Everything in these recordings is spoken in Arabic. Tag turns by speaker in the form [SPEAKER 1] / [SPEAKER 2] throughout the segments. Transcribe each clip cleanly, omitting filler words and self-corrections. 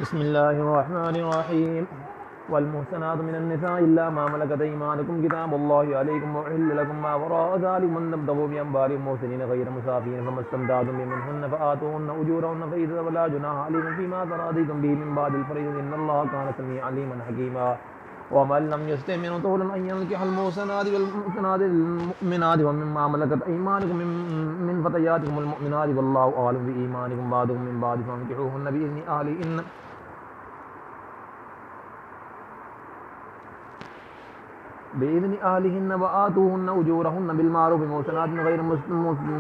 [SPEAKER 1] بسم الله الرحمن الرحيم. والمحسنات من النساء إلا ما ملكت أيمانكم كتاب الله عليكم وأحل لكم ما وراء ذلك من تبتغوا بأنباركم محسنين غير مسافين فما استمتعتم به منهن فآتوهن أجورهن فإذا ولا جناح عليكم فيما تراضيتم به من بعد الفريضة إن الله كان سميعا عليما حكيما. ومن لم يستطع منكم طولا أن ينكح المحسنات والمحسنات المؤمنات ومما ملكت أيمانكم من فتياتكم المؤمنات والله أعلم بإيمانكم بعضكم من بعض فانكحوهن بإذن أهلهن وآتوهن أجورهن بالمعروف محسنات غير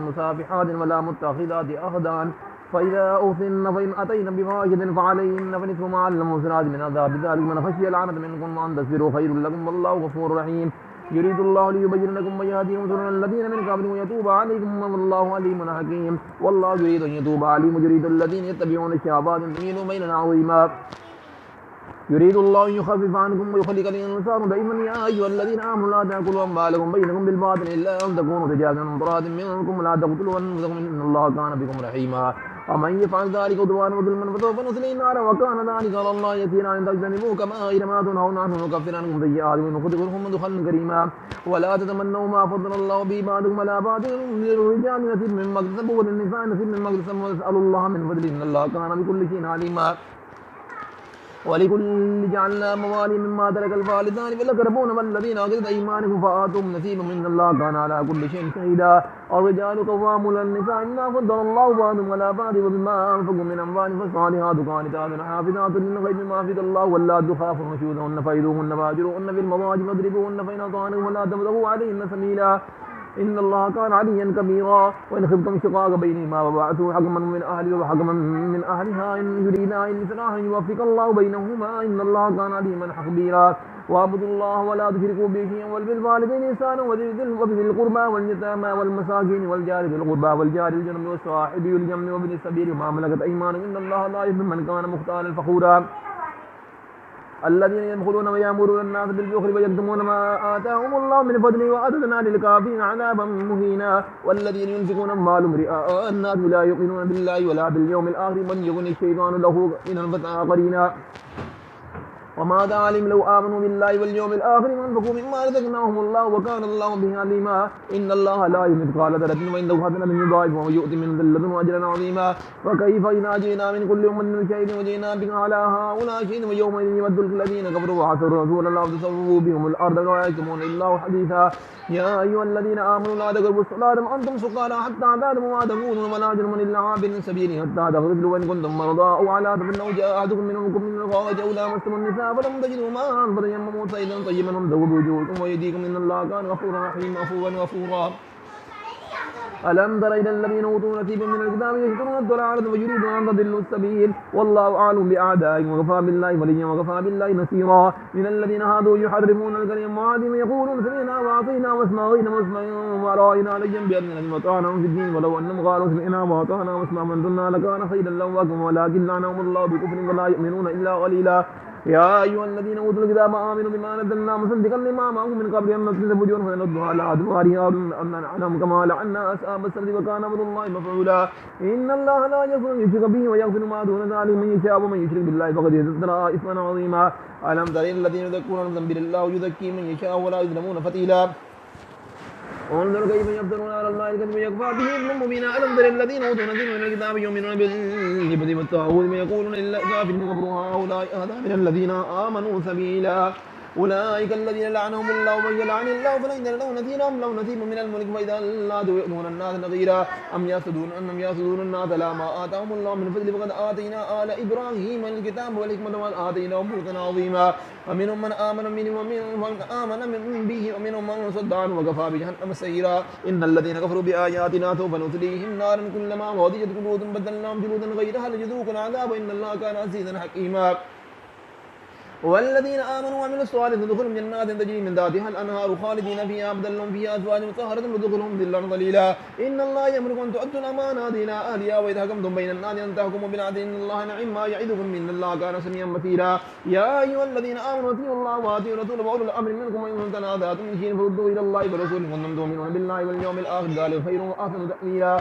[SPEAKER 1] مسافحات ولا متخذات أخدان فإذا أحسن فإن أتين بفاحشة فعليهن فنصف ما على المحسنات من عذاب ذلك من خشي العنة منكم وأن تصبروا خير لكم والله غفور رحيم. يريد الله ليبين لكم ويهديكم سنن الذين من قبلكم ويتوب عليكم والله عليم حكيم. والله يريد أن يتوب عليكم ويريد الذين يتبعون الشهوات أن تميلوا ميلا عظيما. يريد الله أن يخفف عنكم ويخلق الإنسان دائما يا أيها الذين آمنوا لا تأكلوا أموالكم بينكم بالباطل إلا أن تكونوا تجارة عن تراض منكم ولا تقتلوا أنفسكم إن الله كان بكم رحيما. ومن يفعل ذلك عدوانا وظلما فسوف نصليه نارا وكان ذلك على الله يسيرا أن تجتنبوا كبائر ما تنهون عنه نكفر عنكم سيئاتكم وندخلكم مدخلا كريما. ولا تتمنوا ما فضل الله به بعضكم على بعض للرجال نصيب مما اكتسبوا وللنساء نصيب مما اكتسبوا واسألوا الله من فضله إن الله كان بكل شيء عليما. ولكل جعلنا موالي مما ترك الوالدان والأقربون والذين عقدت أيمانكم فآتوهم نصيبا من الله كان على كل شيء شهيدا. الرجال قوامون على النساء إنا فضل الله بعضهم على بعض وبما أنفقوا من أموالهم فالصالحات قانتات حافظات للغيب ما حفظ الله واللاتي تخافون نشوزهن فإذوهن واهجروهن في المضاجع واضربوهن فإن أطعنكم ولا تبتغوا عليهن سبيلا إن الله كان عليا كبيرا. وإن خفتم شقاق بينهما فبعثوا حكما من أهله وحكما من أهلها إن يريدا إصلاحا يوفق الله بينهما إن الله كان عليما خبيرا. واعبدوا الله ولا تشركوا به شيئا وبالوالدين إحسانا وبذي القربى واليتامى والمساكين والجار ذي القربى والجار الجنب والصاحب بالجنب وابن السبيل وما ملكت أيمانكم إن الله لا يحب من كان مختالا فخورا. الذين يدخلون ويأمرون الناس بالبخل ويكتمون ما آتاهم الله من فضله وأعتدنا للكافرين عذابا مهينا. والذين ينفقون أموالهم رئاء الناس لا يؤمنون بالله ولا باليوم الآخر من يغني الشيطان له من الفتى قرينا. وماذا علم لو آمنوا بالله واليوم الآخر وأنفقوا مما رزقناهم الله وكان الله به عليما. إن الله لا يهلك مثقال ذرة وعنده حسنة يضاعفها ويؤتي من ذلة أجرا عظيما. وكيف إذا جئنا من كل أمة بشهيد وجئنا بك على هؤلاء شهيدا ويومئذ يود الذين كفروا وعصوا رسول الله تسووا بهم الأرض ولا يكتمون إلا حديثا. يا أيها الذين آمنوا لا تقربوا الصلاة وأنتم سكارى حتى تعلموا ما تقولون ولا جرما إلا عابر سبيل حتى تغتسلوا وإن كنتم مرضى أو على سفر أو جاء أحدكم منكم من الغائط أو لامستم النساء فلم تجدوا ماء فتيمموا صعيدا طيبا وامسحوا بوجوهكم وأيديكم إن الله كان غفورا رحيما عفوا غفورا. ألم تر إلى الذين أوتوا نصيبا من الكتاب يشترون الضلالة ويريدون أن تضلوا السبيل والله أعلم بأعدائهم وكفى بالله وليا وكفى بالله نصيرا. من الذين هادوا يحرفون الكلم عن مواضعه ويقولون سمعنا وأطعنا واسمع غير مسمع ورأينا لجا بأننا وطعنهم في الدين ولو أنهم قالوا سمعنا وأطعنا واسمع من دنا لكان خيرا لهم ولكن لعنهم الله بكفر ولا يؤمنون إلا قليلا. يا أيها الذين أوتوا الكتاب آمنوا بما نزلنا مصدقا لما معكم من قبل أن نطمس وجوههم فنردها على أدبارها أن نلعنهم كما لعنا أصحاب السبت وكان أمر الله مفعولا. إن الله لا يغفر أن يشرك به ويغفر ما دون ذلك من يشاء ومن يشرك بالله فقد افترى إثما عظيما. ألم تر إلى الذين يذكرون ذنب الله يزكي من يشاء ولا يظلمون فتيلا. انظر كيف يفترون على الله الكذب ويكفى به إثما مبينا. ألم تر الذين أوتوا نصيبا من الكتاب يؤمنون بالجبت والطاغوت ويقولون إلا كافر كفروا هؤلاء أهدى من الذين آمنوا سبيلا. أولئك الذين لعنهم الله ومن يلعن الله فلن له نذيرا لو نصيب من الملك وإذا لا يؤتون الناس نذيرا. أم يحسدون الناس على ما آتاهم الله من فضل فقد آتينا آل إبراهيم الكتاب والحكمة وآتيناهم ملكا عظيما. ومنهم من آمن من به ومنهم من صد عنه وكفى بجهنم سعيرا. إن الذين كفروا بآياتنا سوف نصليهم نارا كلما نضجت جلودهم بدلناهم جلودا غيرها ليذوقوا العذاب إن الله كان عزيزا حكيما. والذين آمنوا وعملوا الصالحات ندخلهم جنات تجري من تحتها الأنهار خالدين فيها أبدا لهم فيها أزواج مطهرة ندخلهم ظلا ظليلا إن الله يأمركم أن تؤدوا الأمانات إلى أهلها وإذا حكمتم بين الناس أن تحكموا بالعدل إن الله نعم ما يعظكم إن الله كان سميعا بصيرا يا أيها الذين آمنوا أطيعوا الله وأطيعوا الرسول وأولي الأمر منكم وإن تنازعتم في شيء فردوه إلى الله ورسوله كنتم تؤمنون بالله واليوم الآخر ذلك خير وأحسن تأويلا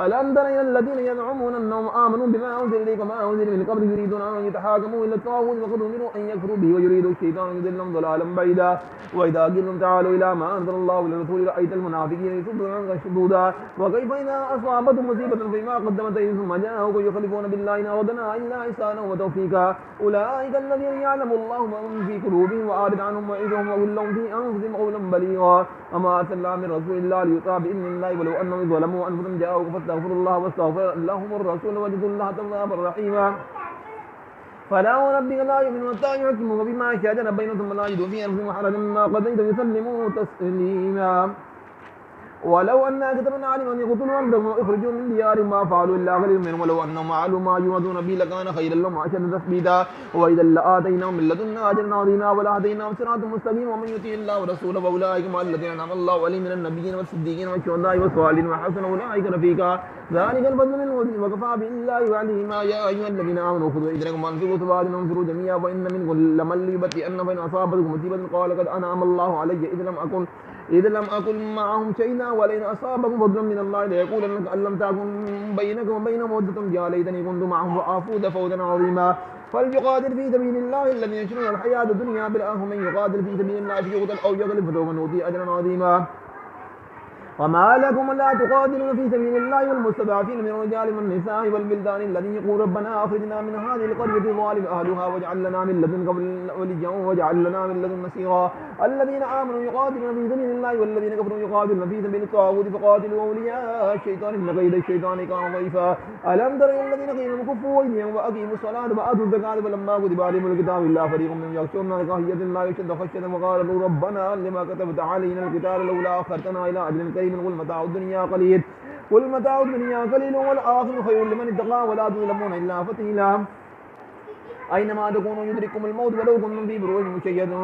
[SPEAKER 1] ألم تر إلى الذين يزعمون أنهم آمنوا بما أنزل إليك وما أنزل من قبل يريدون أن يتحاكموا إلى الطاغوت وقد أمروا أن يكفروا به ويريد الشيطان يضلهم ضلالا بعيدا وإذا قيل تعالوا إلى ما أنزل الله وللرسول رأيت المنافقين يصدون عنك صدودا وكيف إذا أصابتهم مصيبة فيما قدمت أيديهم ثم جاءوك يخلفون بالله إن أردنا إلا إحسانا وتوفيقا أولئك الذين يعلم الله ما في قلوبهم وأعرض عنهم وعظهم وقل لهم في أنفسهم قولا بليغا وما أرسلنا من رسول الله ليطاع بإذن الله ولو أنهم ظلموا أنفسهم جاءوك فاستغفروا الله واستغفر لهم الرسول وجدوا الله توابا رحيما فلا وربك لا يؤمنون حتى يحكموك بما شجر بينهم ثم لا يجدوا في أنفسهم حرجا مما قضيت ويسلموا تسليما ولو أنا كتبنا عليهم أن يقتلوا أنفسهم ويخرجوا من ديارهم ما فعلوا إلا قليل منهم ولو أنهم فعلوا ما يوعظون به لكان خيرا لهم وأشد تثبيتا وإذا لآتيناهم من لدنا أجرا عظيما ولهديناهم صراطا مستقيما ومن يطع الله ورسوله فأولئك مع الذين أنعم الله عليهم من النبيين والصديقين والشهداء والصالحين وحسن أولئك رفيقا ذلك الفضل من الله وكفى بالله وعليما يا أيها الذين آمنوا خذوا إذنكم وأنفقوا ثبات وانفروا جميعا وإن منكم لمن ليبطئن فإن أصابتكم مصيبة قال قد أنعم الله علي إذ لم أكن معهم شيئا ولئن أصابكم فضل من الله ليقولن أن لم تكن بينكم وبينهم مودة يا ليتني كنت معهم فأفوز فوزا عظيما فليقاتل في سبيل الله الذين يشرون الحياة الدنيا بالآخرة من يقاتل في سبيل الله فيقتل أو يغلب فسوف نؤتيه أجرا عظيما وما لكم لا تقاتلون في سبيل الله والمستضعفين من الرجال والنساء والبلدان الذين يقول ربنا أخرجنا من هذه القرية الظالم أهلها واجعل لنا من لدنك وليا واجعل لنا من لدن نصيرا الذين آمنوا يقاتلون في سبيل الله والذين كفروا يقاتلون في سبيل الطاغوت فقاتلوا أولياء الشيطان إن كيد الشيطان كان ضعيفا ألم تر إلى الذين قيل لهم كفوا أيديهم وأقيموا الصلاة وآتوا الزكاة فلما كتب عليهم الكتاب إلا فريق منهم يخشون كراهية الله يشد خشية وقالوا ربنا لما كتبت علينا القتال لولا أخرتنا إلى أجل قريب قل متاع الدنيا قليل والآخرة خير لمن اتقى ولا تظلمون إلا فتيلا أينما تكونوا يدرككم الموت ولو كنتم في بروج مشيدة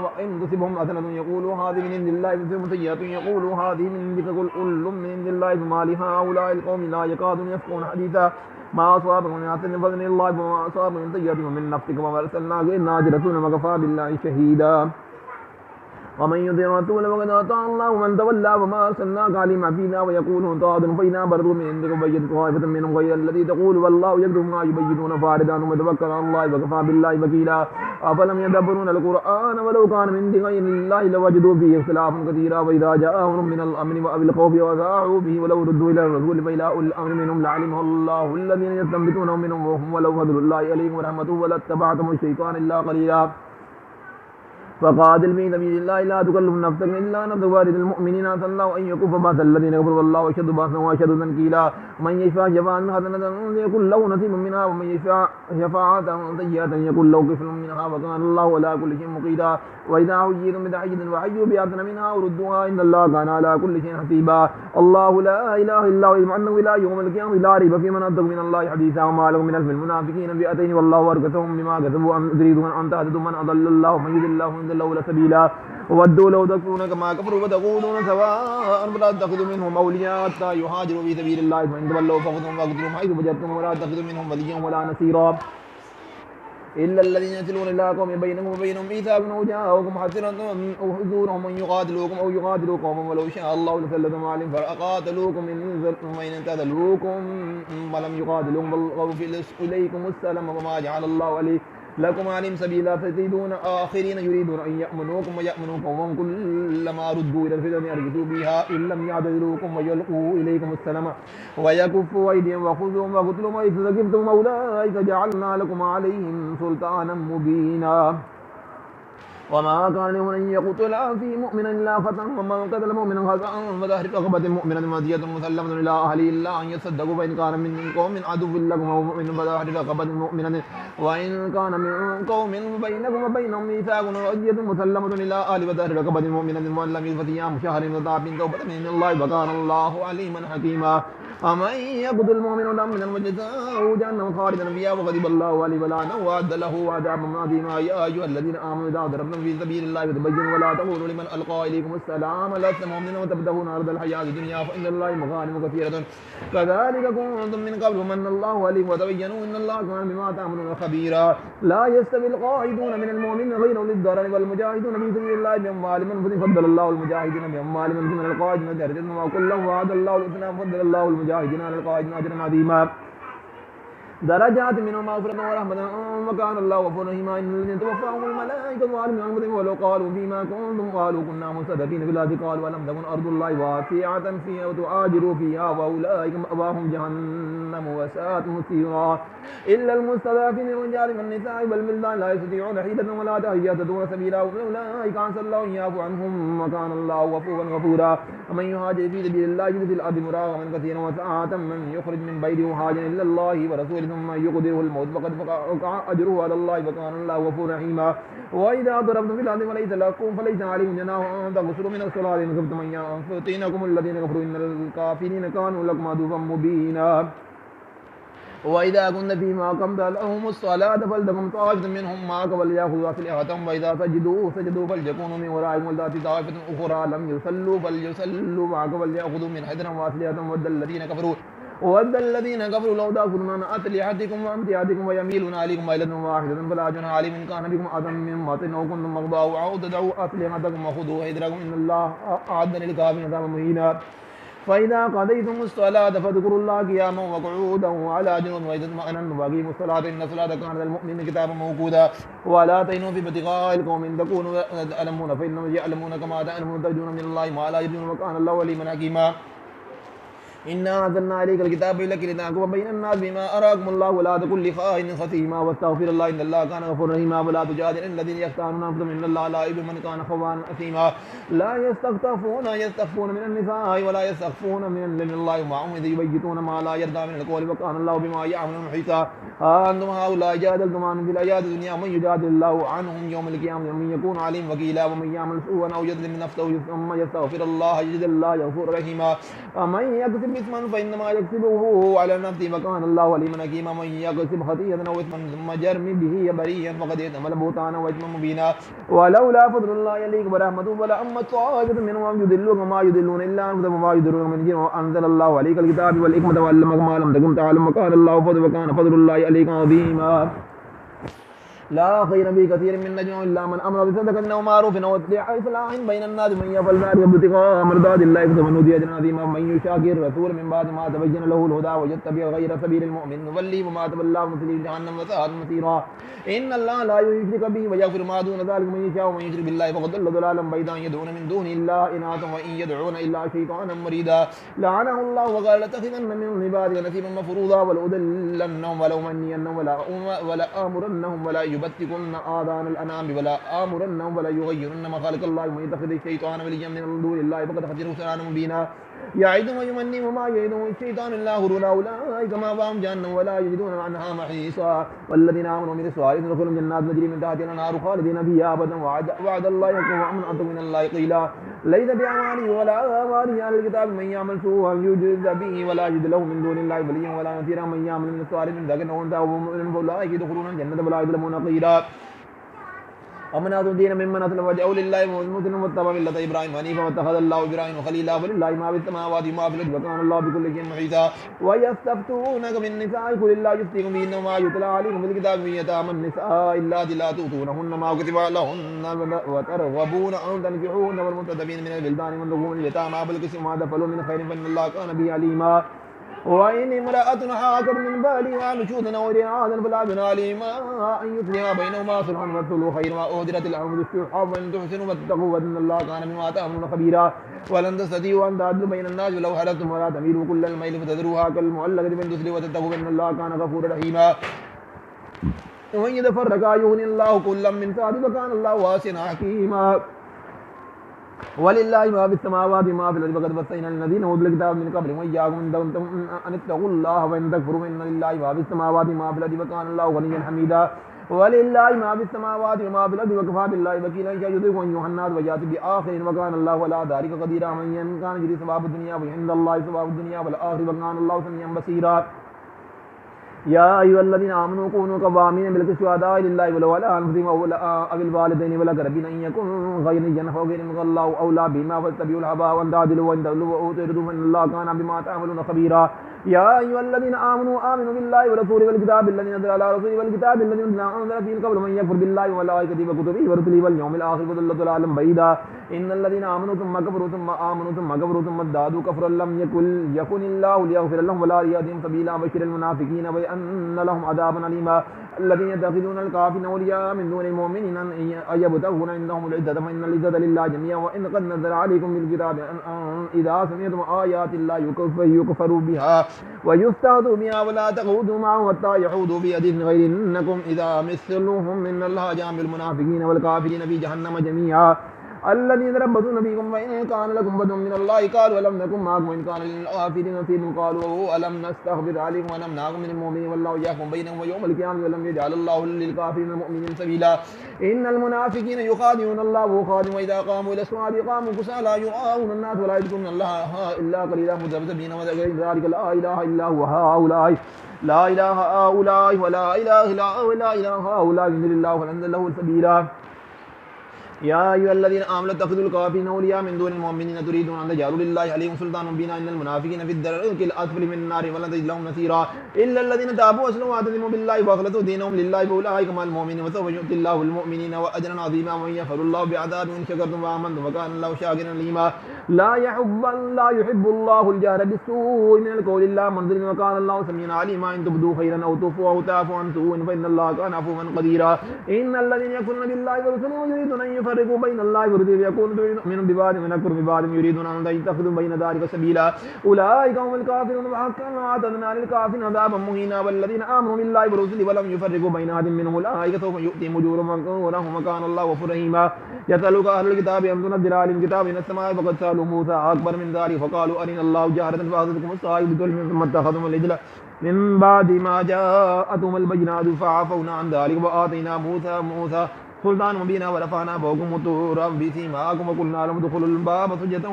[SPEAKER 1] وإن تصبهم حسنة يقولوا هذه من عند الله وتصبهم سيئة يقولوا هذه من عندك قل كل من عند الله فما لهؤلاء القوم لا يكادون يفقهون حديثا ما أصابكم من حسنة فضل الله وما أصابكم من سيئة ومن نفسك وما أرسلناك إلا رسولا وكفى بالله شهيدا ومن يطع الرسول فقد أطاع الله ومن تولى وما أرسلناك عليهم حفيظا ويقولون طاعة فإذا برزوا من عندك وبينت طائفة منهم غير الذي تقول والله يكتب ما يبيتون فاردا وتوكل على الله وكفى بالله وكيلا أفلم يدبرون القرآن ولو كان من عند غير الله لوجدوا فيه اختلافا كثيرا وإذا جاءهم من الأمن أو الخوف وساعوا به ولو ردوا إلى الرسول فإلى أولي الأمر منهم لعلمه الله الذين يستنبطونه منهم وهم ولو فضل الله عليهم ورحمته ولاتبعتم الشيطان إلا قليلا فقاتل في سبيل الله لا تكلف نفسك الا نفس وارد المؤمنين عسى الله ان يكف باس الذين كفروا والله اشد باسا واشد تنكيلا من يشفع شفاعة حسنة يكن له نصيب منها ومن يشفع شفاعة سيئة يكن له كفل منها وكان الله على كل شيء مقيتا واذا حييتم بتحية فحيوا باحسن منها وردوها ان الله كان على كل شيء حسيبا الله لا اله الا هو يجمع انه الى يوم القيامة لا ريب فيه من اصدق من الله حديثا وما لهم من الف المنافقين فئتين والله اركسهم بما كسبوا ان تريدون ان تهتدوا من اضل الله ومن يضل الله لولا سبيلا ودوا لو تكفرون كما كفروا وتكونون سواء فلا تتخذوا منهم أولياء حتى يهاجروا في سبيل الله فإن تولوا فخذوهم واقتلوهم حيث وجدتم ولا تتخذوا منهم وليا ولا نصيرا إلا الذين يصلون إلى قوم بينكم وبينهم ميثاق أو جاءوكم حسرة أو حزورهم أن يقاتلوكم أو يقاتلوا قوما ولو شاء الله لسلطهم عليهم فأقاتلوكم إن اعتزلوكم ولم يقاتلوكم بل إليكم السلام وما جعل الله عليكم لكم عليهم سبيلا تزيدون آخرين يريدون أن يأمنوكم ويأمنوا قومهم كلما ردوا إلى الفتن يرجعوا بها إن لم يعتزلوكم ويلقوا إليكم السلام ويكفوا أيديهم وخذوهم وقتلوا حيث ثقفتم أولئك جعلنا لكم عليهم سلطانا مبينا وما كان أن يقتل في مؤمنا إلا خطأ ومن قتل مؤمنا خطأ فتحرير رقبة مؤمنة مدية مسلمة إلى أهله إلا أن يصدقوا فإن كان من قوم عدو لكم أو مؤمن فتحرير رقبة مؤمنة وإن كان من قوم بينكم وبينهم ميثاق وعدية مسلمة إلى أهله فتحرير رقبة مؤمنة وإن لم يجد فصيام شهر وتعب توبة من الله وكان الله عليما حكيما अमन यक़्तुल मुमिना मुतअम्मिदन फजज़ाओहु जहन्नम ख़ालिदन फ़ीहा वग़ज़िबा अल्लाहु अलैहि वलअनहु वअद्द लहु अज़ाबन अज़ीमा या अय्युहल्लज़ीना आमनू इज़ा दरबतुम फ़ी सबीलिल्लाहि फ़तबय्यनू वला तक़ूलू लिमन अलक़ा इलैकुमुस्सलाम लस्ता मुमिनन वतबतगूना अरदल हयातिद दुनिया फ़इन्नलिल्लाहि मग़ानिम कसीरतुन कज़ालिका कुन्तुम मिन क़ब्लु फ़मन्नल्लाहु अलैकुम वतबय्यनू इन्नल्लाहा काना बिमा तअमलूना ख़बीरा ला यस्तविल क़ाइदूना मिनल मुमिनीना ग़ैरु उलिद दररि वल मुजाहिदूना फ़ी सबीलिल्लाहि बिअम्वालिहिम फ़द्दलल्लाहु अल मुजाहिदीना बिअम्वालिहिम मिनल क़ाइदीना दरजatan व कुल्लन वअदल्लाहु अल हुस्ना फ़द्दलल्लाहु अल मुजाहिदीना अलल क़ाइदीना अजरन अज़ीमा दरजात मिनहु मग़फ़िरतन व रहमतन व काना अल्लाहु गफ़ूरन रहीमा इन्नल्लज़ीना तवफ़ाहुमुल मलाइकतु ज़ालिमी अनफ़ुसिहिम वलौ क़ालू फ़ीमा कुन्तुम क़ालू कुन्ना मुस्तज़अफ़ीन फ़िल अर्ज़ि क़ालू अलम तकुन अर्ज़ुल्लाहि वासिअतन फ़तुहाजिरू फ़ीहा फ़उलाइका मअवाहुम जहन्नम वसाअत मसीरा इल्लल मुस्तज़अफ़ीन मिन रिजालि वन्निसाइ वल विल्दानि ला यस्ततीऊना हियलतन वला यहतदूना सबीला उलैका असा अल्लाहु अन यअफ़ू अन्हुम व काना अल्लाहु गफ़ूरन गफ़ूरा वमन युहाजिर फ़ी सबीलिल्लाहि यजिद फ़िल अर्ज़ि मुराग़मन कसीरन व सअतन मन युख़रिज मिन बैतिही मुहाजिरन इलल्लाहि व रसूलिही ثم يقدره الموت فقد وقع أجره على الله وكان الله غفورا رحيما وإذا ضربتم في الأرض فليس عليكم جناح أن تقصروا من الصلاة إن خفتم أن يفتنكم الذين كفروا إن الكافرين كانوا لكم عدوا مبينا وإذا كنت فيهم أقمت لهم الصلاة فلتقم طائفة منهم معك وليأخذوا أسلحتهم وإذا سجدوا فليكونوا من ورائهم ولتأت طائفة أخرى لم يصلوا فليصلوا معك وليأخذوا من حذرهم وأسلحتهم ود الذين كفروا لو تأخذون عن أسلحتكم وأمتعتكم ويميلون عليكم ميلة واحدة فلا جناح عليكم إن كان بكم أذى من مطر أو كنتم مرضى أو تدعوا أسلحتكم وخذوا حذركم إن الله أعد للكافرين عذابا مهينا فإذا قضيتم الصلاة فاذكروا الله قياما وقعودا وعلى جنوب وإذا اطمأننتم فأقيموا الصلاة إن الصلاة كانت للمؤمنين كتابا موقوتا ولا تهنوا في ابتغاء القوم إن تكونوا تألمون فإنهم يعلمون كما تألمون ترجون من الله ما لا يرجون وكان الله عليما حكيما إنا أنزلنا عليك الكتاب بالحق لتحكم بين الناس بما أراكم الله ولا تكن لخائن خصيما واستغفر الله إن الله كان غفورا رحيما ولا تجادل الذين يختارون أنفسهم إن الله لا يحب من كان خوانا أثيما لا يستخفون من النساء ولا يستخفون من الله معهم إذ يبيتون ما لا يرضى من القول وكان الله بما يعملون محيطا أنتم هؤلاء جادلتم عنهم في الحياة الدنيا من يجادل الله عنهم يوم القيامة ومن يكون عليهم وكيلا ومن يعمل سوءا أو يظلم نفسه ثم يستغفر الله يجد الله غفورا رحيما ومن يكسب إثما فإنما يكسبه على نفسه وكان الله عليما حكيما من يكسب خطيئة أو إثما ثم يرمي به بريئا فقد احتمل بهتانا وإثما مبينا ولولا فضل الله عليك ورحمته ولأما طائفة منهم يضلون وما يضلون إلا أنفسهم وما يضرون من جن وأنزل الله عليك الكتاب والحكمة وعلمك ما لم تكن تعلم وكان الله وكان فضل الله عليك عظيما لا خير في كثير من نجوى إلا من أمر بصدقة أو معروف أو إصلاح بين الناس من يفعل ذلك ابتغاء مرضات الله فسوف نؤتيه أجرا عظيما من يشاقق الرسول من بعد ما تبين له الهدى ويتبع غير سبيل المؤمن نوليه وما تولى ونصليه جهنم وساءت مصيرا إن الله لا يشرك به ويغفر ما دون ذلك من يشاء ومن يشرك بالله فقد ضل ضلالا بعيدا يدعون من دونه إلا إناثا وإن يدعون إلا شيطانا مريدا لعنه الله وقال لاتخذن من عبادك نصيبا مفروضا ولأضلنهم ولأمنينهم ولآمرنهم ولا يبتكن آذان الأنعام ولا آمرنهم ولا يغيرن ما خلق الله ومن يتخذ الشيطان وليا من دون الله فقد خسر خسرانا مبينا يعدهم ويمنيهم وما يعدهم الشيطان إلا غرورا أولئك مأواهم جهنم ولا يجدون عنها محيصا والذين آمنوا من الصالحات يدخلون جنات تجري من تحتها الأنهار خالدين فيها أبدا وعد الله يحكم ومن أصدق من الله قيلا ليس بأعماله ولا آماله أهل الكتاب من يعمل سوءا يجز به ولا يجد له من دون الله وليا ولا نصيرا من يعمل من الصالحات من ذكر وأنثى ومؤمن فأولئك يدخلون الجنة ولا يظلمون قيلا ومن أضل دينا ممن أسلم وجهه لله ومسلم واتبع ملة إبراهيم حنيفا واتخذ الله إبراهيم خليلا ولله ما في السماوات وما في الأرض وكان الله بكل شيء محيطا ويستفتونك من النساء قل الله يفتيكم فيهن وما يتلى عليكم في الكتاب من يتامى النساء اللاتي لا تؤتونهن ما كتب لهن وترغبون أن تنكحوهن والمستضعفين من البلدان والذكور اليتامى بالقسط ما دفعوا من خير فإن الله كان به عليما وإن امرأة حاكت من بالها نشوزا أو إرادة فلا جناح عليهما أن يصلحا بينهما صلحا والصلح خير وأهدرت الأنفس الشح وإن تحسنوا وتتقوا فإن الله كان بما تعملون خبيرا ولن تستطيعوا أن تعدلوا بين الناس ولو حرصتم ولا تميلوا كل الميل فتذروها كالمعلقة بين تسلوا وتتقوا فإن الله كان غفورا رحيما ومن يتفرقا يغني الله كلا من سعته وكان الله واسعا حكيما ولله ما في السماوات وما في الأرض وقد وصينا الذين أوتوا الكتاب من قبلكم وإياكم أن اتقوا الله وإن تكفروا فإن لله ما في السماوات وما في الأرض وكان الله غنيا حميدا ولله ما في السماوات وما في الأرض وكفى بالله وكيلا إن يضيق أيها الناس ويأتي بآخر وكان الله ولا ذلك قديرا من كان يجري ثواب الدنيا وعند الله ثواب الدنيا والآخرة وكان الله سميعا بصيرا يا أيها الذين آمنوا كونوا قوامين بالقسط شهداء لله ولو على أنفسهم أو الوالدين والأقربين إن يكن غير الجنة أو غير الله أولى بما فاتبعوا الهوى وأن تعدلوا وإن تضلوا وأوتردوا فإن الله كان بما تعملون خبيرا يا أيها الذين آمنوا بالله ورسوله والكتاب الذي نزل على رسوله والكتاب الذي أنزل فيه قبل من يكفر بالله وملائكته وكتبه ورسله واليوم الآخر فضل ضلالا بعيدا إن الذين آمنوا ثم كفروا ثم آمنوا ثم كفروا ثم ازدادوا كفرا لم يكن الله ليغفر لهم ولا ليهديهم سبيلا بشر المنافقين بأن لهم عذابا أليما الذين يتخذون الكافرين أولياء من دون المؤمنين أن يبتغون عندهم العزة فإن العزة لله جميعا وإن قد نزل عليكم بالكتاب أن إذا سمعتم آيات الله يكفر بها ويستهزئ بها ولا تقعدوا معهم حتى يحوضوا في حديث غير إنكم إذا مثلهم من الله جامع المنافقين والكافرين في جهنم جميعا الذين ربطوا بكم وإن كان لكم بدء من الله قالوا ألم نكن معكم وإن كان للكافرين نصيب قالوا ألم نستخبر عليكم ونمنعكم من المؤمنين والله يحكم بينهم ويوم القيامة ولم يجعل الله للكافرين المؤمنين سبيلا إن المنافقين يخادعون الله وخادعهم وإذا قاموا إلى الصلاة قاموا كسالى يراءون الناس ولا يذكرون الله إلا قليلا مذبذبين وذكر ذلك لا إله إلا هو هؤلاء لا إله هؤلاء ولا إله إلا هؤلاء ينزل الله فلن له سبيلا يا أيها الذين آمنوا اتخذوا الكافرين أولياء من دون المؤمنين تريدون أن تجعلوا لله عليهم سلطان بنا إن المنافقين في الدرك الأسفل من النار ولن تجد لهم نصيرا إلا الذين تابوا وأصلحوا واعتصموا بالله وأخلصوا دينهم لله فأولئك مع المؤمنين وسوف يؤتي الله المؤمنين وأجرا عظيما ومن يغفر الله بعذاب إن شكرتم وآمنتم وكان الله شاكرا عليما لا يحب الله الجهر بالسوء من القول إلا من ظلم وكان الله سميعا عليما إن تبدوا خيرا أو تخفوه أو تعفوا عن سوء فإن الله كان عفوا قديرا إن الذين يكفرون بالله ورسوله يريدون أن يفرقوا بين الله ورسوله يكون من ببعض ويكفر ببعض يريدون أن يتخذوا بين ذلك سبيلا أولئك هم الكافرون وحقا أعتدنا للكافرين عذابا مهينا والذين آمنوا بالله ورسوله ولم يفرقوا بين أحد منهم أولئك سوف يؤتيهم أجورهم وكان الله غفورا رحيما يسألك أهل الكتاب أن تنزل عليهم كتابا من السماء فقد سألوا موسى أكبر من ذلك فقالوا أرنا الله جهرة فأخذتكم الصاعقة بظلم ثم اتخذتم العجل من بعد ما جاءتهم البينات فعفونا عن ذلك وآتينا موسى سلطان مبينا ورفعنا فوقهم الطور بسيماكم وقلنا لهم ادخلوا الباب سجدا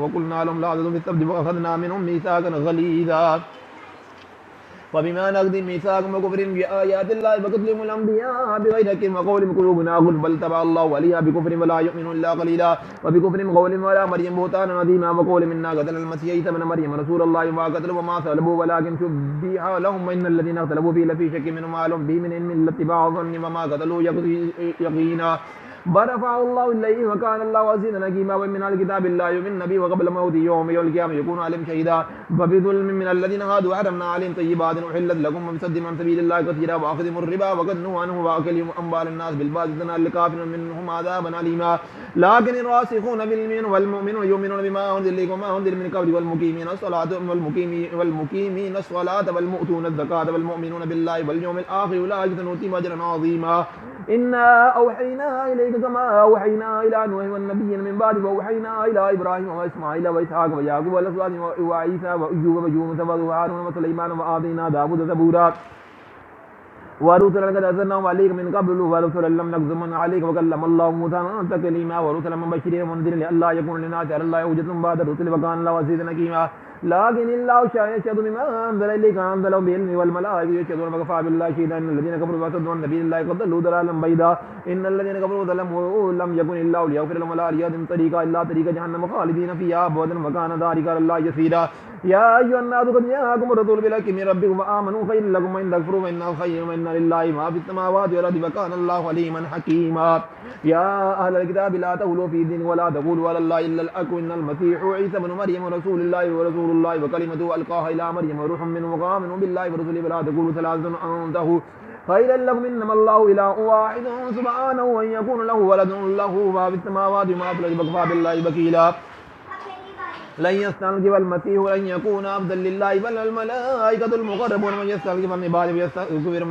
[SPEAKER 1] وقلنا لهم لا تعدوا في السبت وأخذنا منهم ميثاقا غليظا وبما نقضي ميثاقهم وكفرهم بآيات الله وقتلهم الأنبياء بغير حق وقولهم قلوبنا غلف بل تبع الله وليها بكفرهم ولا يؤمنون إلا قليلا وبكفرهم قولهم ولا مريم بهتانا عظيما وقولهم إنا قتلنا المسيح عيسى ابن مريم رسول الله وما قتلوا وما صلبوا ولكن شبه لهم وإن الذين اختلفوا فيه لفي شك منه ما لهم به من علم إلا اتباع الظن وما قتلوا يقينا برفع الله إليه وكان الله عزيزا حكيما ومن الكتاب الله يؤمن النبي وقبل موته يوم القيامة يكون عليهم شهيدا فبظلم من الذين هادوا حرمنا عليهم طيبات أحلت لكم وبصدهم عن سبيل الله كثيرا وأخذهم الربا وقد نهوا عنه وأكلهم أموال الناس بالباطل لكافر منهم عذابا أليما لكن الراسخون في العلم والمؤمنون يؤمنون بما أنزل إليكم وما أنزل من قبل والمقيمين الصلاة والمؤتون الزكاة والمؤمنون بالله واليوم الآخر أولئك سنؤتيهم أجرا عظيما إنا أوحينا إليك كما أوحينا إلى نوح والنبيين من بعد وأوحينا إلى إبراهيم وإسماعيل وإسحاق ويعقوب والأسباط وعيسى وأيوب ويونس وهارون وسليمان وآتينا داود زبورا ورسلا قد أرسلناهم عليك من قبل ورسلا لم نقصهم عليك وكلم الله موسى تكليما ورسلا مبشرين ومنذرين لئلا يكون للناس على الله حجة بعد الرسل وكان الله عزيزا حكيما لكن الله يشهد بما أنزل إليك أنزله بعلم والملائكة يشهدون وكفى بالله شهيدا إن الذين كفروا وصدوا عن سبيل الله قد ضلوا ضلالا بعيدا إن الذين كفروا ظلموا لم يكن الله ليغفر لهم ولا ليهديهم طريقا إلا طريق جهنم خالدين فيها أبدا وكان ذلك على الله يسيرا يا أيها الناس قد جاءكم الرسول بالحق من ربكم وآمنوا خير لكم وإن تكفروا فإنه خير وإن لله ما في السماوات والأرض وكان الله عليما حكيما يا أهل الكتاب لا تغلوا في الدين ولا تقولوا على الله إلا الحق إن المسيح عيسى ابن مريم رسول الله وكلمته ألقاها إلى مريم وروح منه وآمن بالله ورسوله ولا تقولوا ثلاثة أنتهوا خيرا لكم إنما الله إله واحد سبحانه أن يكون له ولد له ما في السماوات وما في الأرض وكفى بالله وكيلا لن يستنكف المسيح ولن يكون عبدا لله بل الملائكة المقربون من يستنكف من عباده ويستكبر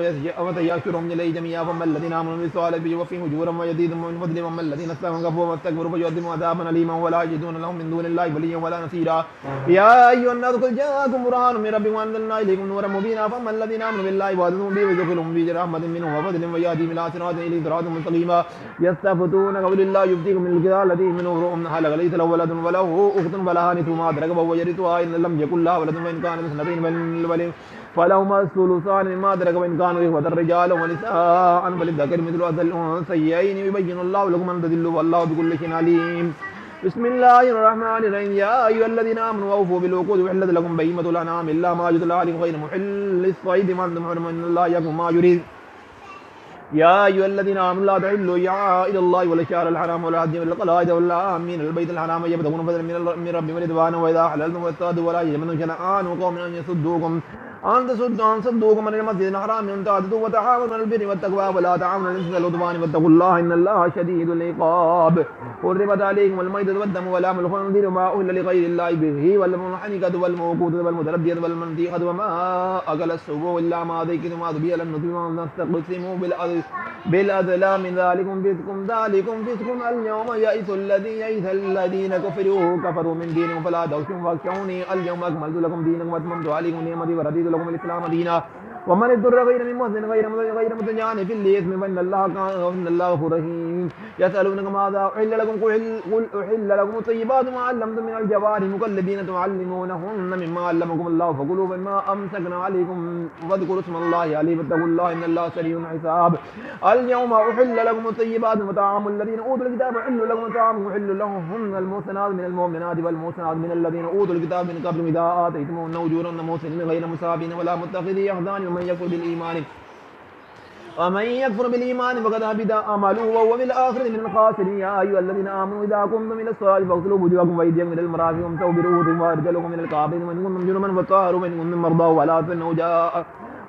[SPEAKER 1] ويحشرهم إليه جميعا فما الذين آمنوا بالصالحات فيوفيهم أجورهم ويزيدهم من فضله وما الذين استنكفوا واستكبروا فيعذبهم عذابا أليما ولا يجدون لهم من دون الله وليا ولا نصيرا يا أيها الناس قد جاءكم برهان من ربكم وأنزلنا إليكم نورا مبينا فما الذين آمنوا بالله وآمنوا به ويدخلهم في رحمة منه وفضل ويهديهم إلى صراط إليه صراط مستقيما يستفتون قول الله يفتيكم من الكتاب الذي منه روح هلك ليس له ولد وله أخت فلها نصف ما أدرك وهو يرثها إن لم يكن لها ولد وإن كانت اثنتين فلهما الثلثان مما أدرك وإن كانوا إخوة رجال ونساء فللذكر مثل حظ الأنثيين يبين الله لكم أن تضلوا والله بكل شيء عليم بسم الله الرحمن الرحيم يا أيها الذين آمنوا أوفوا بالعقود وحلت لكم بهيمة الأنعام إلا ما يتلى عليكم غير محل الصيد وأنتم حرم إن الله يحكم ما يريد يا أيها الذين آمنوا لا تحلوا إلى الله ولا الشهر الحرام ولا الهدي ولا القلائد ولا آمين البيت الحرام يبتغون فضلا من ربهم ورضوانا وإذا حللتم فاصطادوا ولا يجرمنكم شنآن قوم أن يصدوكم أن صدوكم عن المسجد الحرام أن تعتدوا وتعاونوا على البر والتقوى ولا تعاونوا على الإثم والعدوان واتقوا الله إن الله شديد العقاب حرمت عليكم الميتة والدم ولحم الخنزير وما أهل لغير الله به والمنحنكة والموقوذة والمتردية والمنطيقة وما أكل السبوع إلا ما ذكرتم ما ذبح على النصب وأن تقسموا بالأزلام من ذلكم فسق اليوم يئس الذين كفروا من دينهم فلا تخشوهم واخشوني اليوم أكملت لكم دينكم وأتممت عليكم نعمتي ورضيت لكم الإسلام دينا ومن اضطر غير من محسن غير متجانف للإثم فإن الله غفور رحيم يسألونك ماذا أحل لكم قل أحل لكم الطيبات ما علمتم من الجوارح مكلبين تعلمونهن مما علمكم الله فكلوا مما أمسكنا عليكم واذكروا اسم الله عليه واتقوا الله إن الله سريع الحساب اليوم أحل لكم الطيبات وطعام الذين أوتوا الكتاب أحل لكم طعام أحل لهم المحسنات من المؤمنات والمحسنات من الذين أوتوا الكتاب من قبل إذا آتيتموهن أجورهن محسنين غير مسافين ولا متخذي أخدان ومن يكفر بالإيمان فقد هبط عمله وهو في الآخرة من الخاسرين يا أيها الذين آمنوا إذا قمتم إلى الصلاة فاغسلوا وجوهكم وأيديكم إلى المرافق وامسحوا برؤوسكم وأرجلكم إلى الكعبين وإن كنتم جنبا فطهروا وإن كنتم مرضى ولا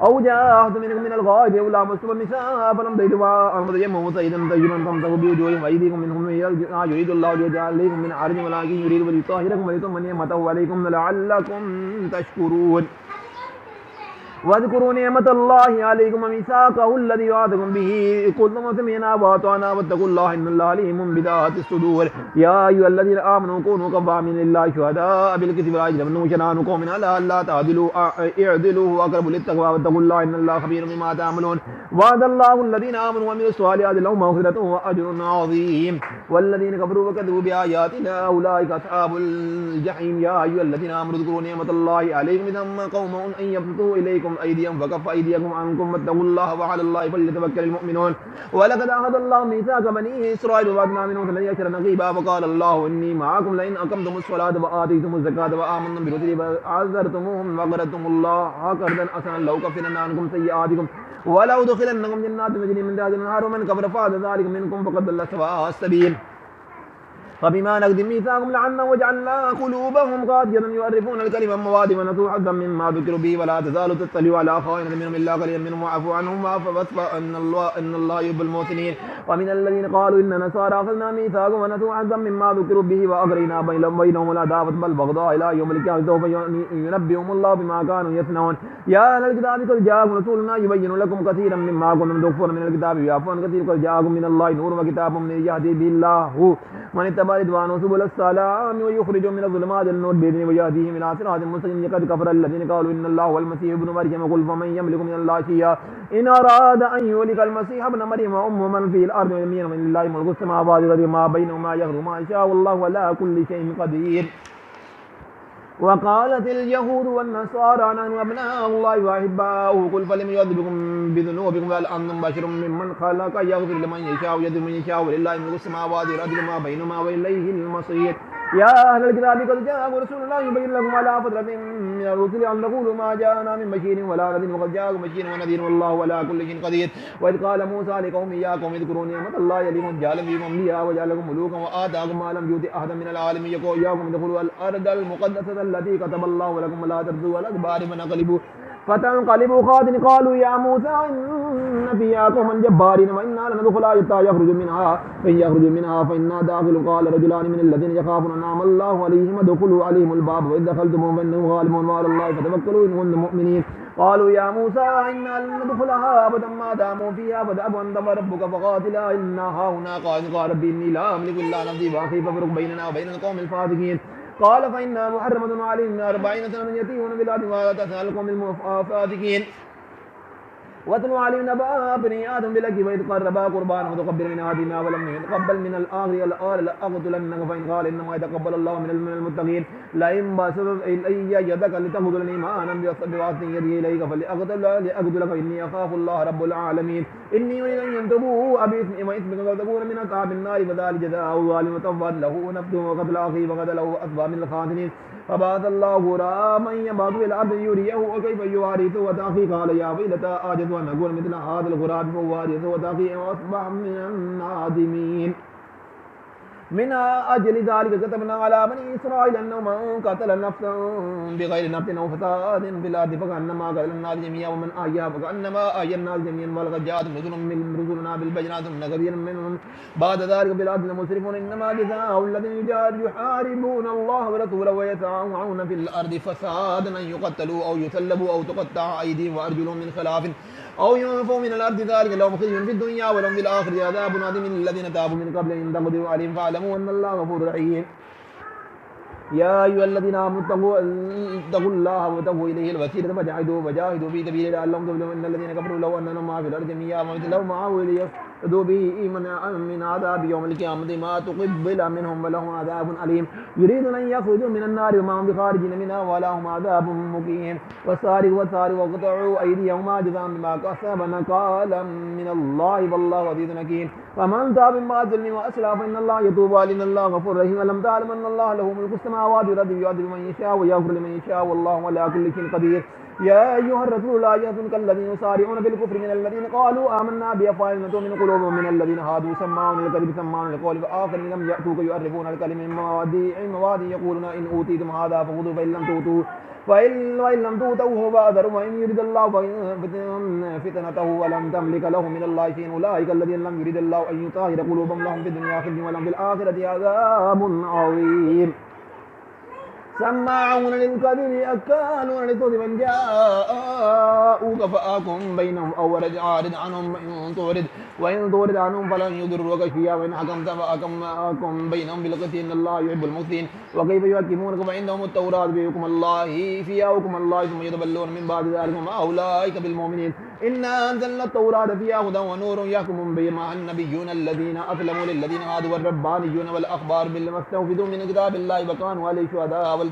[SPEAKER 1] أو جاء أحد منكم من الغائط أو لامستم النساء فلم تجدوا فتيمموا صعيدا طيبا فامسحوا بوجوهكم وأيديكم منهم يريد الله ليجعل عليكم من حرج ولكن يريد ليطهركم وليتم نعمته عليكم لعلكم تشكرون واذكروا نعمة الله عليكم وميثاقه الذي وعدكم به قلتم سمعنا وأطعنا واتقوا الله إن الله عليم بذات الصدور يا أيها الذين آمنوا كونوا قوامين لله شهداء بالقسط ولا يجرمنكم شنآن قوم على ألا تعدلوا اعدلوا أقرب للتقوى واتقوا الله إن الله خبير بما تعملون وعد الله الذين آمنوا وعملوا الصالحات لهم مغفرة وأجر عظيم والذين كفروا وكذبوا بآياتنا أولئك أصحاب الجحيم يا أيها الذين آمنوا اذكروا نعمة الله عليكم إذ هم قوم أن يبسطوا إليكم أيديهم فكف أيديكم عنكم واتقوا الله وعلى الله فليتوكل المؤمنون ولقد أخذ الله ميثاق بني إسرائيل وبعثنا منهم 12 نقيبا فقال الله إني معكم لئن أقمتم الصلاة وآتيتم الزكاة وآمنتم برسلي وعزرتموهم وقرضتم الله قرضا حسنا لأكفرن عنكم سيئاتكم ولأدخلنكم جنات تجري من تحتها الأنهار ومن كفر بعد ذلك منكم فقد ضل سواء السبيل فبما نقضهم ميثاقهم لعناهم وجعلنا قلوبهم قاسية يعرفون الكلمة مواضع ونسوا حظا مما ذكروا به ولا تزال تطلع على خائنة منهم إلا قليلا منهم واعف عنهم واصفح إن الله يحب المحسنين ومن الذين قالوا إن نصارى أخذنا ميثاقهم ونسوا حظا مما ذكروا به وأغرينا بينهم العداوة والبغضاء إلى يوم القيامة سوف ينبئهم الله بما كانوا يصنعون يا أهل الكتاب قد جاءكم رسولنا يبين لكم كثيرا مما كنتم تخفون من الكتاب ويعفو عن كثير قد جاءكم من الله نور وكتاب من يهدي به الله من اتبع رضوانه سبل السلام ويخرجهم من الظلمات إلى النور بإذنه ويهديهم إلى صراط مستقيم قد كفر الذين قالوا إن الله هو المسيح ابن مريم قل فمن يملك من الله شيئا إن أراد أن يهلك المسيح ابن مريم وأمه من في الأرض جميعا من الله ملك السماوات والأرض ما بينهما يغفر ما يشاء والله على كل شيء قدير وقالت اليهود والنصارى نحن أبناء الله وأحباؤه قل فلم يعذبكم بذنوبكم بل أنتم بشر ممن خلق يغفر لمن يشاء ويهدي من يشاء ولله ملك السماوات والأرض ما بينهما وإليه المصير يا أهل الكتاب قد جاءكم رسول الله يبين لكم على فترة من الرسل أن تقولوا ما جاءنا من بشير ولا نذير وقد جاءكم بشير ونذير والله على كل شيء قدير وإذ قال موسى لقومه يا قوم اذكروا نعمة الله عليكم جعل فيكم أنبياء وجعلكم ملوكا وآتاكم ما لم يؤت أحدا من العالمين يقول إياكم ادخلوا الأرض المقدسة التي كتب الله لكم ولا ترجعوا الأدبار فتنقلبوا خاسرين قالوا يا موسى إن فيها قوما جبارين وإنا لن ندخلها حتى يخرجوا منها فإن يخرجوا منها فإنا داخلون قال رجلان من الذين يخافون أنعم الله عليهم ادخلوا عليهم الباب وإذ دخلتم فإنهم غالبون وعلى الله فتوكلوا إن كنتم مؤمنين قالوا يا موسى إنا لن ندخلها أبدا ما داموا فيها فاذهب أنت وربك فقاتلا إنا هاهنا قاعدون قال ربي إني لا أملك إلا نفسي وأخي فافرق بيننا وبين القوم الفاسقين قال فإنها محرمة عليهم 40 سنة يتيهون في الأرض ولا تسأل القوم الفاسقين واتل عليهم نبأ بني آدم بالحق وإذ قربا قربانا متقبلا من أحدهما ولم يتقبل من الآخر قال لأقتلنك فإن قال إنما يتقبل الله من المتقين لئن بسطت إلي يدك لتقتلني ما أنا بواسطة يدي إليك لأقتلك إني أخاف الله رب العالمين إني أريد أن ينتبهوا بإثمي وإثمك وتكون من أصحاب النار فذلك جزاء الظالم وتفضل له نفسه وقتل أخيه فقتله أصبح من الخاسرين فبعث الله غراما يبعث إلى الأرض يريه وكيف يوارث وتأخي قال يا ويلتى أعجز أن أكون مثل هذا الغراب فوارث وتأخي وأصبح من النادمين من أجل ذلك كتبنا على بني إسرائيل أنه من قتل نفسا بغير نفس أو فساد في الأرض فكأنما قتل الناس جميعا ومن أحياها فكأنما أحيا الناس جميعا ولقد جاءتهم رسلنا بالبينات ثم كثير منهم بعد ذلك بالأرض لمسرفون إنما جزاء الذين يحاربون الله ورسوله ويسعون في الأرض فسادا أن يقتلوا أو يسلبوا أو تقطع أيديهم وأرجلهم من خلاف أو ينفوا من الأرض ذلك لهم خزي في الدنيا ولهم في الآخرة عذاب عظيم الذين تابوا من قبل أن تقدروا عليهم فاعلموا أن الله غفور رحيم يا أيها الذين آمنوا اتقوا الله وابتغوا إليه الوسيلة وجاهدوا في سبيله لعلهم تفلحون إن الذين كفروا لو أنهم ما في الأرض جميعا ومثله معه ليفتدوا به من عذاب يوم القيامة ما تقبل منهم ولهم عذاب أليم يريدون أن يخرجوا من النار وما هم بخارجين منها ولهم عذاب مقيم والسارق والسارق وقطعوا أيديهما جزاء بما كسبوا نكالا من الله والله عزيز حكيم فمن تاب من بعد ظلم وأصلح فإن الله يتوب عليه إن الله غفور رحيم ألم تعلم أن الله له ملك السماوات والأرض يعذب من يشاء ويغفر لمن يشاء والله على كل شيء قدير يا أيها الرسول لا يحزنك الذين يسارعون بالكفر من الذين قالوا آمنا بأفواههم تؤمن قلوبهم من الذين هادوا سماعون للكذب سماعون للقول فآخرين لم يأتوك يعرفون الكلم من مواضيع يقولون إن أوتيتم هذا فخذوا فإن لم تؤتوه فأذروا وإن يرد الله فتنته ولم تملك له من الله شيء أولئك الذين لم يرد الله أن يطهر قلوبهم لهم في الدنيا خزي ولهم في الآخرة عذاب عظيم سماعون للكذب أكالون للكذب من جاءوك فأحكم بينهم أو أعرض عنهم وإن تعرض عنهم فلن يضروك شيئا وإن حكمت فأحكم بينهم بالقسط إن الله يحب المقسطين وكيف يحكمونك فعندهم التوراة بحكم الله فيها حكم الله ثم يتولون من بعد ذلك وما أولئك بالمؤمنين إنا أنزلنا التوراة فيها هدى ونور يحكم بها النبيون الذين أسلموا للذين هادوا والربانيون والأخبار بما استوفدوا من كتاب الله وكانوا عليه شهداء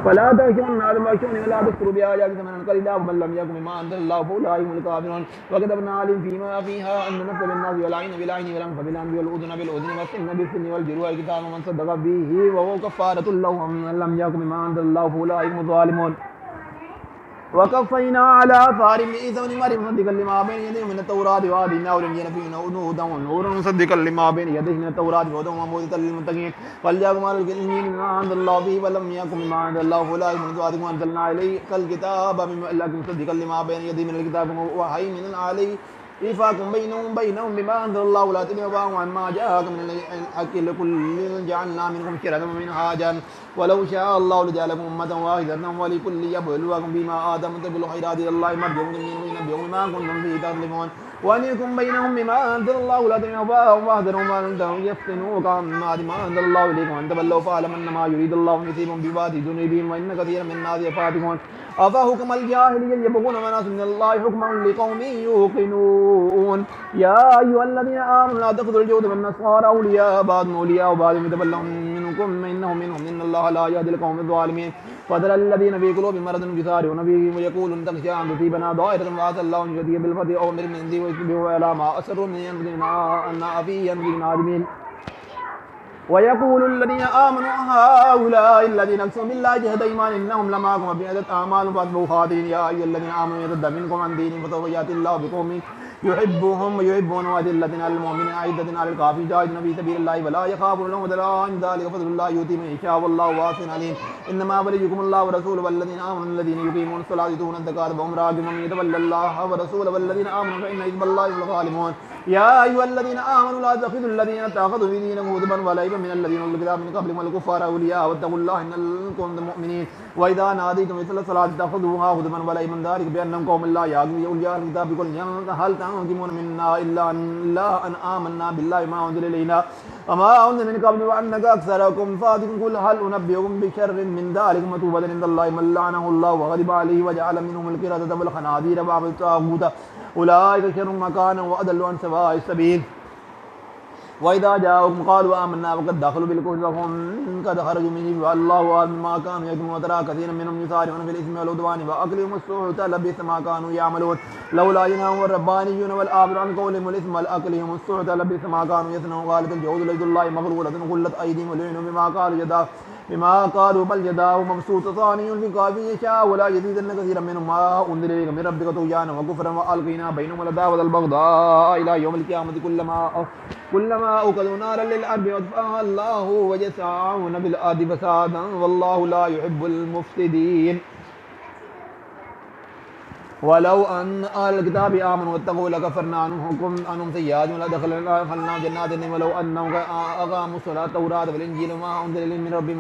[SPEAKER 1] فلا تخشوا الناس واخشوني ولا تشتروا بآياتي ثمنا قليلا ومن لم يكن بما أنزل الله فأولئك هم الكافرون وكتبنا عليهم فيما فيها أن النفس بالنفس والعين بالعين والأنف بالأنف والأذن بالأذن والسن بالسن والجروح الكتاب ومن صدق به وهو كفارة له ومن لم يكن بما أنزل الله فأولئك هم الظالمون وكفينا على آثار عيسى بن مريم مصدقا لما بين يديه من التوراة وآتيناه الإنجيل فيه هدى ونور مصدقا لما بين يديه من التوراة وهدى وموعظة للمتقين فليحكم أهل الإنجيل بما أنزل الله فيه ولم يحكم بما أنزل الله فأولئك هم الظالمون وأنزلنا إليك الكتاب مصدقا لما بين يديه من الكتاب وهيمنا عليه إفاكم بينهم بما أنزل الله ولا تبعوا عما جاءك من الحق لكل جعلنا منكم شرعة ومنهاجا ولو شاء الله لجعلكم أمة واحدة ولكل يبلوكم بما آتاكم تبلغوا خيرات إلى الله مرجعكم وينبئكم بما كنتم فيه تظلمون وأنكم بينهم بما أنزل الله ولا تبعوا واحذروا ما يفتنوك عما أنزل الله إليكم أن تولوا فاعلم أنما يريد الله أن يصيبهم ببعض ذنوبهم وإن كثيرا من الناس فاسقون أفحكم الجاهلية يبغون مناصب من الله حكما لقوم يوقنون يا أيها الذين آمنوا لا تأخذوا اليهود والنصارى أولياء بعضهم أولياء وبعض يتولون منكم إنهم إن الله لا يهدي القوم الظالمين فترى الذين في قلوبهم مرض يسارعون به ويقولون تخشى أن تصيبنا دائرة وعسى الله أن يهدي بالفتح أو من ذي ويصبحوا على ما أسروا من أنفسهم أن في أنفسهم نادمين ويقول الذين آمنوا هؤلاء الذين أقسموا بالله جهد أيمان إنهم لمعكم وبعدت أعمالهم فأصبحوا خاسرين يا أيها الذين آمنوا يرتد منكم عن دينهم فسوف يأتي الله بقوم يحبهم ويحبون وأذلة على المؤمنين أعزة على الكافرين جاهدين في سبيل الله ولا يخافون لومة لائم ذلك فضل الله يؤتيه من يشاء والله واسع عليم إنما وليكم الله ورسوله والذين آمنوا الذين يقيمون الصلاة ويؤتون الزكاة وهم راغبون من يتولى الله ورسوله والذين آمنوا فإن حزب الله هم الغالبون يا أيها الذين آمنوا لا تتخذوا الذين اتخذوا في دينكم هزوا ولعبا من الذين أوتوا الكتاب من قبلكم والكفار أولياء واتقوا الله إن كنتم مؤمنين وإذا ناديتم إلى الصلاة اتخذوها هزوا ولعبا ذلك بأنهم قوم لا يعقلون أولياء الكتاب بكل هل تنقمون منا إلا أن آمنا بالله ما أنزل إلينا وما أنزل من قبل وأنك أكثركم فاسقون قل هل أنبئكم بشر من ذلك مثوبة عند الله من لعنه الله وغضب عليه وجعل منهم القردة والخنازير وعبد الطاغوت أولئك شر مكانا وأضل عن سواء السبيل وإذا جاءوكم قالوا آمنا وقد دخلوا بالكفر وهم قد خرجوا منه والله أعلم بما كانوا يكتمون وترى كثيرا منهم يسارعون في الإثم والعدوان وأكلهم السحت لبئس ما كانوا يعملون لولا ينهاهم الربانيون والآخر عن قولهم والإثم والأكلهم السحت لبئس ما كانوا يصنعون قالت الجهود ليد الله مغلولة غلت أيديهم ولعنوا بما قالوا بل يداه مبسوطتان ينفق في يشاء ولا يزيدن كثيرا منهم ما أنزل إليك من ربك طغيانا وكفرا وألقينا بينهم العداوة والبغضاء إلى يوم القيامة كلما أوقدوا نارا للأرض أطفأها الله ويسعون بالأرض فسادا والله لا يحب المفسدين ولو أن أهل الكتاب آمنوا واتقوا لكفرنا عنهم سيئاتهم ولدخلنا جنات ولو أنهم أقاموا الصلاة والتوراة والإنجيل وما أنزل إليهم من ربهم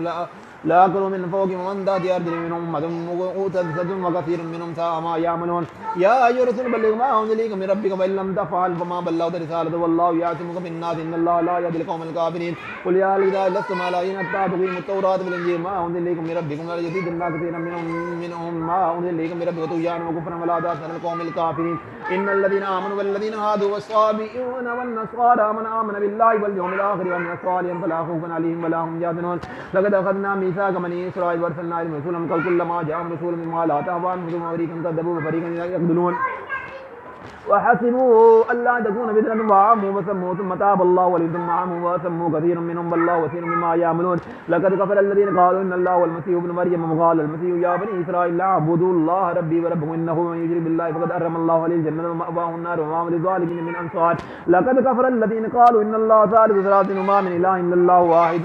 [SPEAKER 1] لأكلوا من فوقهم ومن تحت أرجلهم منهم أمة مقتصدة وكثير منهم ساء ما يعملون يا أيها الرسول بلغ ما أنزل إليك من ربك وإن لم تفعل فما بلغت رسالته والله يعصمك من الناس إن الله لا يهدي القوم الكافرين قل يا أهل الكتاب لستم على إن تقيموا التوراة والإنجيل ما أنزل إليكم من ربكم ولا يزيدن كثيرا منهم ما أنزل إليكم من ربك طغيانا وكفرا ولا تحزن القوم الكافرين إن الذين آمنوا والذين هادوا والصابئون والنصارى من آمن بالله واليوم الآخر ومن صالحا فلا خوف عليهم ولا هم يحزنون لقد أخذنا ميثاق بني إسرائيل وأرسلنا إليهم رسولا كلما جاءهم رسول مما لا تهوى أنفسهم فريقا كذبوا وفريقا يقتلون وحسبوا ألا تكون فتنة وعموا وسموا ثم تاب الله عليهم ثم عموا وسموا كثير منهم والله بصير بما يعملون لقد كفر الذين قالوا إن الله والمسيح ابن مريم وقال المسيح يا بني إسرائيل اعبدوا الله ربي وربكم إنه من يشرك بالله فقد حرم الله عليه الجنة ومأواه النار وما للظالمين من أنصار لقد كفر الذين قالوا إن الله ثالث ثلاثة وما من إله إلا الله واحد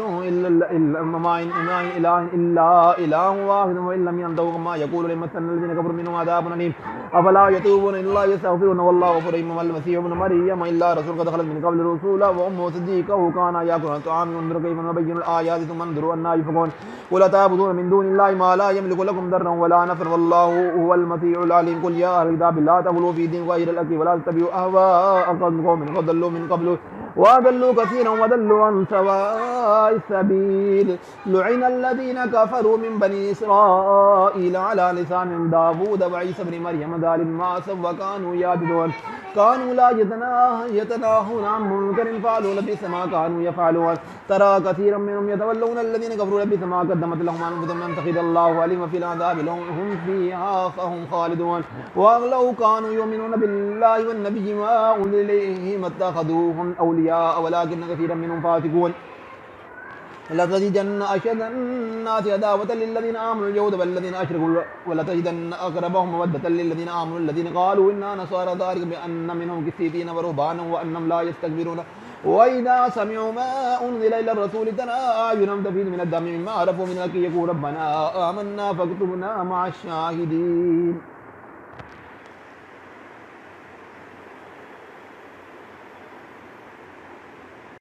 [SPEAKER 1] ما من إله إلا إله واحد وإن لم ينتهوا كما يقول ليمسن الذين كفروا منهم عذاب أليم أفلا يتوبون إلا الله يستغفرون والله غفور رحيم المسيح ابن مريم إلا رسول قد خلت من قبل الرسول وأمه صديقة كان يأكلون الطعام انظر كيف نبين الآيات ثم انظروا أنى يؤفكون ولا تعبدون من دون الله ما لا يملك لكم ضرا ولا نفعا والله هو المسيح العليم قل يا أهل الكتاب لا تغلوا في دين غير الحق ولا تتبعوا أهواء قوم قد ضلوا من قبل وأضلوا كثيرا وضلوا عن سواء السبيل لعن الذين كفروا من بني إسرائيل على لسان داوود وعيسى بن مريم ذلك ما عصوا وكانوا يعتدون كانوا لا يتناهون عن منكر فعلوا لبئس ما كانوا يفعلون ترى كثيرا منهم يتولون الذين كفروا لبئس ما قدمت لهم أنفسهم أن تخذ الله عليهم في العذاب هم فيها فهم خالدون ولو كانوا يؤمنون بالله والنبي ما أنزل إليهم اتخذوهم أولياء ولكن كثيرا منهم فاسقون لتجدن أشد الناس عداوة للذين آمنوا اليهود والذين أشركوا ولتجدن أقربهم مودة للذين آمنوا الذين قالوا إنا نصارى ذلك بأن منهم قسيسين ورهبانا وأنهم لا يستكبرون وإذا سمعوا ما أنزل إلى الرسول ترى أعينهم تفيض من الدم مما عرفوا من الحق يقول ربنا آمنا فاكتبنا مع الشاهدين